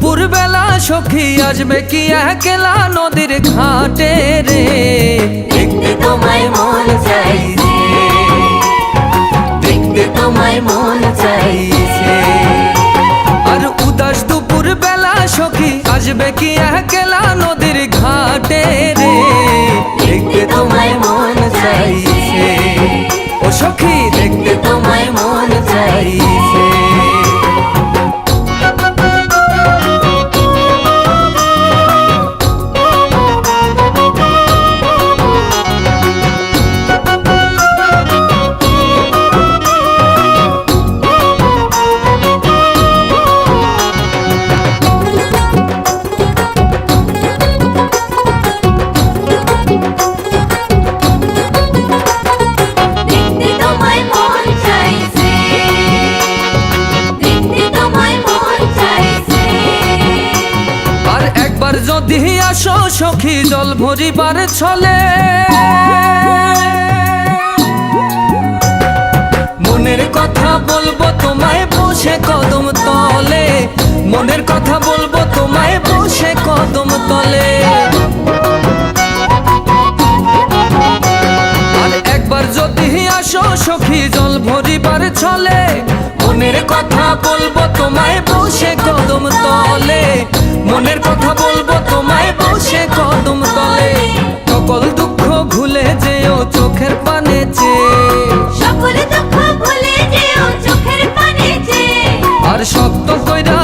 দুপুর বেলা সখী আসবে কি একলা নদীর ঘাটে রে, দেখতে তোমায় মন চাইছে, দেখতে তোমায় মন চাইছে। আর উদাস দুপুর বেলা সখী আসবে কি একলা নদীর ঘাটে রে, দেখতে তোমায় মন চাইছে, ও সখী দেখতে তোমায় মন চাইছে। যদি আসো সখী জল ভরিবার ছলে, মনের কথা বলবো তোমায় বসে কদম তলে, মনের কথা বলবো তোমায় বসে কদম তলে। আর একবার যদি আসো সখী জল ভরিবার ছলে, মনের কথা বলবো তোমায় বসে কদম তলে, মনের কথা বলবো তোমায় বসে কদম তলে। সকল দুঃখ ভুলে যেও চোখের পানে চেয়ে, সকল দুঃখ ভুলে যেও চোখের পানে চেয়ে। আর শক্ত কইরা